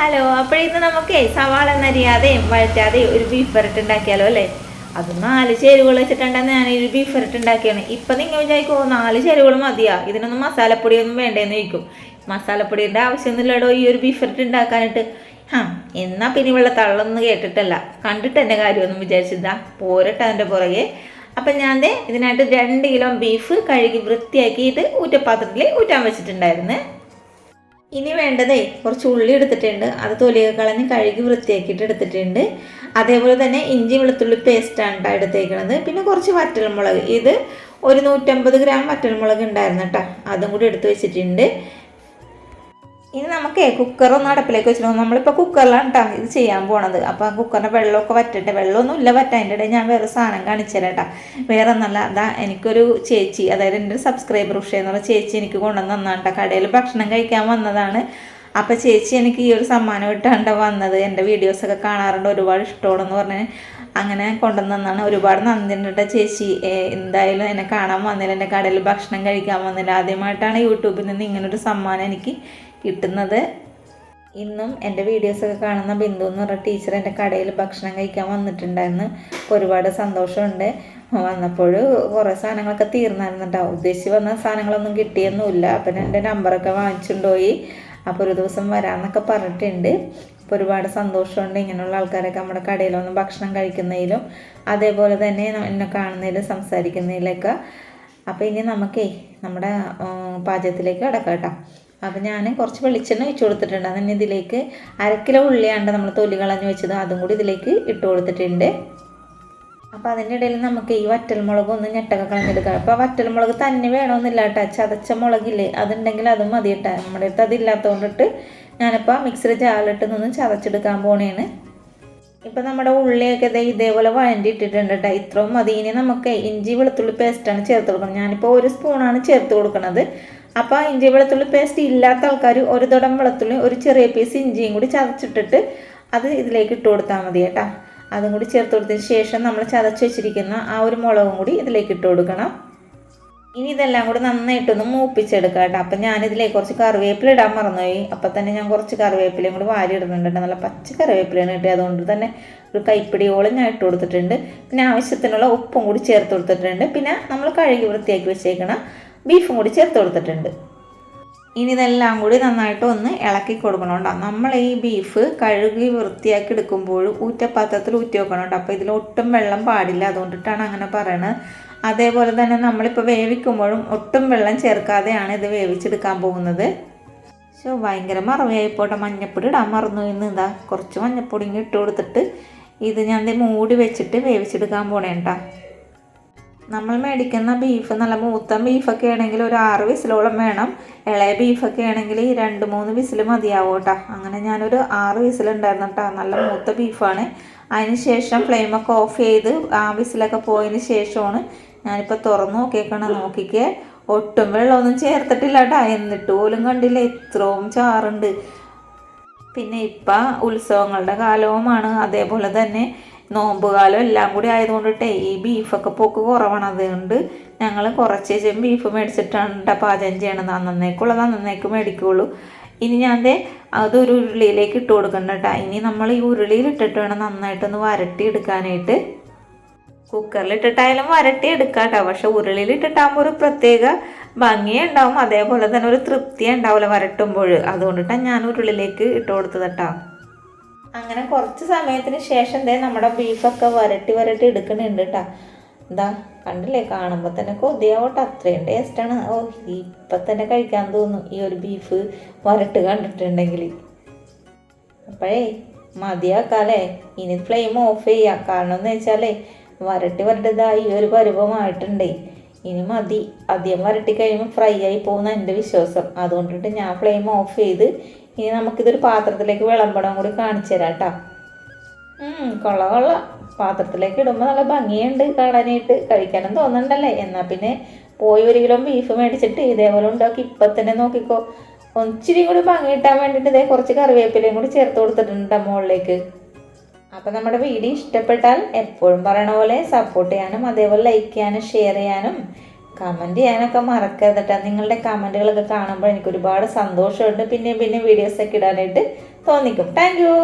Hello, അപ്പോഴിന്ന് നമുക്ക് സവാള നരിയാതെയും വഴറ്റാതെയും ഒരു ബീഫ് വരട്ട് ഉണ്ടാക്കിയാലോ അല്ലേ. അത് 4 ചേരുവകൾ വെച്ചിട്ടുണ്ടെന്ന് ഞാൻ ഒരു ബീഫ് വരട്ട് ഉണ്ടാക്കിയാണ്. ഇപ്പം നിങ്ങൾ വിചാരിക്കുമോ 4 ചേരുവകൾ മതിയാ, ഇതിനൊന്നും മസാലപ്പൊടിയൊന്നും വേണ്ടേന്ന് ചോദിക്കും. മസാലപ്പൊടിയുടെ ആവശ്യമൊന്നുമില്ലടോ ഈ ഒരു ബീഫ് വരട്ട് ഉണ്ടാക്കാനായിട്ട്. എന്നാൽ പിന്നെ ഇവിടെ തള്ളൊന്നും കേട്ടിട്ടല്ല, കണ്ടിട്ട് എൻ്റെ കാര്യമൊന്നും വിചാരിച്ചില്ല, പോരട്ടെ അതിൻ്റെ പുറകെ. അപ്പം ഞാൻ ഇതിനായിട്ട് 2 കിലോ ബീഫ് കഴുകി വൃത്തിയാക്കിയിട്ട് ഊറ്റപ്പാത്രത്തിൽ ഊറ്റാൻ വെച്ചിട്ടുണ്ടായിരുന്നു. ഇനി വേണ്ടതേ കുറച്ച് ഉള്ളി എടുത്തിട്ടുണ്ട്, അത് തൊലിയൊക്കെ കളഞ്ഞ് കഴുകി വൃത്തിയാക്കിയിട്ട് എടുത്തിട്ടുണ്ട്. അതേപോലെ തന്നെ ഇഞ്ചി വെളുത്തുള്ളി പേസ്റ്റാണ് എടുത്തേക്കണത്. പിന്നെ കുറച്ച് വറ്റൽമുളക്, ഇത് ഒരു 150 ഗ്രാം വറ്റൽമുളക് ഉണ്ടായിരുന്നു കേട്ടോ, അതും കൂടി എടുത്ത് വെച്ചിട്ടുണ്ട്. ഇനി നമുക്ക് കുക്കറൊന്ന് അടുപ്പിലേക്ക് വെച്ചിട്ട്, നമ്മളിപ്പോൾ കുക്കറിലാണ് കേട്ടോ ഇത് ചെയ്യാൻ പോണത്. അപ്പോൾ കുക്കറിൻ്റെ വെള്ളമൊക്കെ വറ്റട്ടെ. വെള്ളമൊന്നും ഇല്ല വറ്റാൻ, അതിൻ്റെ ഇടയിൽ ഞാൻ വേറെ സാധനം കാണിച്ചു തരാം കേട്ടോ. വേറെ ഒന്നല്ല, അതാ എനിക്കൊരു ചേച്ചി, അതായത് എൻ്റെ സബ്സ്ക്രൈബർ ഉഷ എന്നുള്ള ചേച്ചി എനിക്ക് കൊണ്ടുവന്ന് തന്നാണ് കേട്ടോ. കടയിൽ ഭക്ഷണം കഴിക്കാൻ വന്നതാണ്. അപ്പോൾ ചേച്ചി എനിക്ക് ഈ ഒരു സമ്മാനം ഇട്ടാണ്ട് വന്നത്. എൻ്റെ വീഡിയോസൊക്കെ കാണാറുണ്ട്, ഒരുപാട് ഇഷ്ടമാണെന്ന് പറഞ്ഞ് അങ്ങനെ കൊണ്ടുവന്ന് തന്നാണ്. ഒരുപാട് നന്ദിയുണ്ട് കേട്ടോ ചേച്ചി. എന്തായാലും എന്നെ കാണാൻ വന്നില്ല, എൻ്റെ കടയിൽ ഭക്ഷണം കഴിക്കാൻ വന്നില്ല. ആദ്യമായിട്ടാണ് യൂട്യൂബിൽ നിന്ന് ഇങ്ങനൊരു സമ്മാനം എനിക്ക് കിട്ടുന്നത്. ഇന്നും എൻ്റെ വീഡിയോസൊക്കെ കാണുന്ന ബിന്ദു എന്ന് പറഞ്ഞ ടീച്ചർ എൻ്റെ കടയിൽ ഭക്ഷണം കഴിക്കാൻ വന്നിട്ടുണ്ടായിരുന്നു. അപ്പോൾ ഒരുപാട് സന്തോഷമുണ്ട്. വന്നപ്പോൾ കുറേ സാധനങ്ങളൊക്കെ തീർന്നായിരുന്നുണ്ടാവും. ഉദ്ദേശിച്ച് വന്ന സാധനങ്ങളൊന്നും കിട്ടിയൊന്നുമില്ല. അപ്പം എൻ്റെ നമ്പറൊക്കെ വാങ്ങിച്ചുകൊണ്ടുപോയി. അപ്പോൾ ഒരു ദിവസം വരാമെന്നൊക്കെ പറഞ്ഞിട്ടുണ്ട്. അപ്പോൾ ഒരുപാട് സന്തോഷമുണ്ട് ഇങ്ങനെയുള്ള ആൾക്കാരൊക്കെ നമ്മുടെ കടയിൽ വന്ന് ഭക്ഷണം കഴിക്കുന്നതിലും അതേപോലെ തന്നെ എന്നെ കാണുന്നതിലും സംസാരിക്കുന്നതിലൊക്കെ. അപ്പോൾ ഇനി നമുക്കേ നമ്മുടെ പാചകത്തിലേക്ക് കിടക്കാം കേട്ടോ. അപ്പോൾ ഞാൻ കുറച്ച് വെളിച്ചെണ്ണ ഒഴിച്ച് കൊടുത്തിട്ടുണ്ട്. അതിന് ഇതിലേക്ക് 1/2 കിലോ ഉള്ളിയാണ്ട് നമ്മൾ തൊലി കളഞ്ഞ് വെച്ചത്, അതും കൂടി ഇതിലേക്ക് ഇട്ട് കൊടുത്തിട്ടുണ്ട്. അപ്പോൾ അതിൻ്റെ ഇടയിൽ നമുക്ക് ഈ വറ്റൽമുളക് ഒന്ന് ഞെട്ടൊക്കെ കളഞ്ഞെടുക്കാം. അപ്പോൾ വറ്റൽമുളക് തന്നെ വേണമെന്നില്ല കേട്ടോ, ചതച്ച മുളകില്ലേ അതുണ്ടെങ്കിൽ അതും മതി കേട്ടോ. നമ്മുടെ അടുത്ത് അതില്ലാത്തതുകൊണ്ടിട്ട് ഞാനിപ്പോൾ മിക്സിയുടെ ജാറിലിട്ട് നിന്ന് ചതച്ചെടുക്കാൻ പോണേണ്. ഇപ്പം നമ്മുടെ ഉള്ളിയൊക്കെ ഇതേപോലെ വഴണ്ടിയിട്ടിട്ടുണ്ട് കേട്ടോ, ഇത്രയും മതി. ഇനി നമുക്ക് ഇഞ്ചി വെളുത്തുള്ളി പേസ്റ്റാണ് ചേർത്ത് കൊടുക്കുന്നത്. ഞാനിപ്പോൾ 1 സ്പൂണാണ് ചേർത്ത് കൊടുക്കുന്നത്. അപ്പോൾ ഇഞ്ചി വെളുത്തുള്ളി പേസ്റ്റ് ഇല്ലാത്ത ആൾക്കാർ 1 തുടം വെളുത്തുള്ളി, ഒരു ചെറിയ പീസ് ഇഞ്ചിയും കൂടി ചതച്ചിട്ടിട്ട് അത് ഇതിലേക്ക് ഇട്ട് കൊടുത്താൽ മതി കേട്ടോ. അതും കൂടി ചേർത്ത് കൊടുത്തതിന് ശേഷം നമ്മൾ ചതച്ച് വെച്ചിരിക്കുന്ന ആ ഒരു മുളകും കൂടി ഇതിലേക്ക് ഇട്ട് കൊടുക്കണം. ഇനി ഇതെല്ലാം കൂടി നന്നായിട്ടൊന്ന് മൂപ്പിച്ചെടുക്കാം കേട്ടോ. അപ്പം ഞാനിതിലേക്ക് കുറച്ച് കറിവേപ്പില ഇടാൻ മറന്നുപോയി. അപ്പം തന്നെ ഞാൻ കുറച്ച് കറിവേപ്പിലയും കൂടി വാരി ഇടുന്നുണ്ട്. നല്ല പച്ച കറിവേപ്പിലയാണ് കിട്ടി, അതുകൊണ്ട് തന്നെ ഒരു കൈപ്പിടിയോളം ഞാൻ ഇട്ട് കൊടുത്തിട്ടുണ്ട്. പിന്നെ ആവശ്യത്തിനുള്ള ഉപ്പും കൂടി ചേർത്ത് കൊടുത്തിട്ടുണ്ട്. പിന്നെ നമ്മൾ കഴുകി വൃത്തിയാക്കി വെച്ചേക്കണം ബീഫും കൂടി ചേർത്ത് കൊടുത്തിട്ടുണ്ട്. ഇനി ഇതെല്ലാം കൂടി നന്നായിട്ട് ഒന്ന് ഇളക്കി കൊടുക്കണോണ്ടോ. നമ്മൾ ഈ ബീഫ് കഴുകി വൃത്തിയാക്കി എടുക്കുമ്പോൾ ഊറ്റപ്പാത്രത്തിൽ ഊറ്റി വെക്കണോണ്ട്. അപ്പോൾ ഇതിൽ ഒട്ടും വെള്ളം പാടില്ല, അതുകൊണ്ടിട്ടാണ് അങ്ങനെ പറയണത്. അതേപോലെ തന്നെ നമ്മളിപ്പോൾ വേവിക്കുമ്പോഴും ഒട്ടും വെള്ളം ചേർക്കാതെയാണ് ഇത് വേവിച്ചെടുക്കാൻ പോകുന്നത്. ഭയങ്കര മറവിയായിപ്പോട്ടെ, മഞ്ഞപ്പൊടി ഇടാൻ മറന്നു. ഇന്ന് ഇതാ കുറച്ച് മഞ്ഞപ്പൊടി ഇട്ട് കൊടുത്തിട്ട് ഇത് ഞാൻ മൂടി വെച്ചിട്ട് വേവിച്ചെടുക്കാൻ പോണേട്ടാ. നമ്മൾ മേടിക്കുന്ന ബീഫ് നല്ല മൂത്ത ബീഫൊക്കെ ആണെങ്കിൽ ഒരു 6 വിസിലോളം വേണം. ഇളയ ബീഫൊക്കെ ആണെങ്കിൽ 2-3 വിസിൽ മതിയാവും കേട്ടോ. അങ്ങനെ ഞാനൊരു 6 വിസിലുണ്ടായിരുന്നു കേട്ടോ. നല്ല മൂത്ത ബീഫാണ്. അതിന് ശേഷം ഫ്ലെയിമൊക്കെ ഓഫ് ചെയ്ത് ആ വിസിലൊക്കെ പോയതിന് ശേഷമാണ് ഞാനിപ്പോൾ തുറന്ന് നോക്കിക്കേ. ഒട്ടും വെള്ളമൊന്നും ചേർത്തിട്ടില്ല കേട്ടോ. എന്നിട്ട് പോലും കണ്ടില്ല ഇത്രയും ചാറുണ്ട്. പിന്നെ ഇപ്പം ഉത്സവങ്ങളുടെ കാലവുമാണ്, അതേപോലെ തന്നെ നോമ്പ് കാലം എല്ലാം കൂടി ആയതുകൊണ്ടിട്ടേ ഈ ബീഫൊക്കെ പോക്ക് കുറവാണ്. അതുകൊണ്ട് ഞങ്ങൾ കുറച്ച് ബീഫ് മേടിച്ചിട്ടാണ് കേട്ടോ പാചകം ചെയ്യണത്. അന്നേക്ക് മേടിക്കുള്ളൂ. ഇനി ഞാൻ അതൊരു ഉരുളിയിലേക്ക് ഇട്ട് കൊടുക്കണ്ട കേട്ടോ. ഇനി നമ്മൾ ഈ ഉരുളിയിലിട്ടിട്ട് വേണം നന്നായിട്ടൊന്ന് വരട്ടി എടുക്കാനായിട്ട്. കുക്കറിലിട്ടിട്ടായാലും വരട്ടി എടുക്കാം കേട്ടോ. പക്ഷെ ഉരുളിയിലിട്ടിട്ടാകുമ്പോൾ ഒരു പ്രത്യേക ഭംഗിയുണ്ടാവും, അതേപോലെ തന്നെ ഒരു തൃപ്തി ഉണ്ടാവില്ല വരട്ടുമ്പോൾ. അതുകൊണ്ടിട്ടാണ് ഞാൻ ഉരുളിയിലേക്ക് ഇട്ട് കൊടുത്തത് കേട്ടോ. അങ്ങനെ കുറച്ച് സമയത്തിന് ശേഷം നമ്മുടെ ബീഫൊക്കെ വരട്ടി എടുക്കുന്നുണ്ട് കേട്ടോ. എന്താ കണ്ടില്ലേ, കാണുമ്പോൾ തന്നെ കൊതിയാവട്ടെ, അത്രയും ടേസ്റ്റാണ്. ഇപ്പം തന്നെ കഴിക്കാൻ തോന്നും ഈ ഒരു ബീഫ് വരട്ട് കണ്ടിട്ടുണ്ടെങ്കിൽ. അപ്പോഴേ മതിയാക്കാല്ലേ. ഇനി ഫ്ലെയിം ഓഫ് ചെയ്യാം. കാരണം എന്ന് വെച്ചാലേ വരട്ടി ഈ ഒരു പരുവമായിട്ടുണ്ടേ. ഇനി മതി, അധികം വരട്ടി കഴിയുമ്പോൾ ഫ്രൈ ആയി പോകുന്ന എൻ്റെ വിശ്വാസം. അതുകൊണ്ടിട്ട് ഞാൻ ഫ്ലെയിം ഓഫ് ചെയ്ത് ഇനി നമുക്കിതൊരു പാത്രത്തിലേക്ക് വിളമ്പണം കൂടി കാണിച്ചു തരാം കേട്ടോ. കൊള്ള പാത്രത്തിലേക്ക് ഇടുമ്പോൾ നല്ല ഭംഗിയുണ്ട് കാണാനായിട്ട്, കഴിക്കാനും തോന്നണ്ടല്ലേ. എന്നാൽ പിന്നെ പോയി 1 കിലോ ബീഫ് മേടിച്ചിട്ട് ഇതേപോലെ ഉണ്ടാക്കി ഇപ്പം തന്നെ നോക്കിക്കോ. ഒന്നിച്ചിരി കൂടി ഭംഗി കിട്ടാൻ വേണ്ടിയിട്ട് കുറച്ച് കറിവേപ്പിലയും കൂടി ചേർത്ത് കൊടുത്തിട്ടുണ്ട് മുകളിലേക്ക്. അപ്പോൾ നമ്മുടെ വീഡിയോ ഇഷ്ടപ്പെട്ടാൽ എപ്പോഴും പറയണ പോലെ സപ്പോർട്ട് ചെയ്യാനും അതേപോലെ ലൈക്ക് ചെയ്യാനും ഷെയർ ചെയ്യാനും കമൻറ്റ് ചെയ്യാനൊക്കെ മറക്കരുത് കേട്ടോ. നിങ്ങളുടെ കമൻറ്റുകളൊക്കെ കാണുമ്പോൾ എനിക്ക് ഒരുപാട് സന്തോഷമുണ്ട്. പിന്നെ വീഡിയോസൊക്കെ ഇടാനായിട്ട് തോന്നിക്കും. Thank you.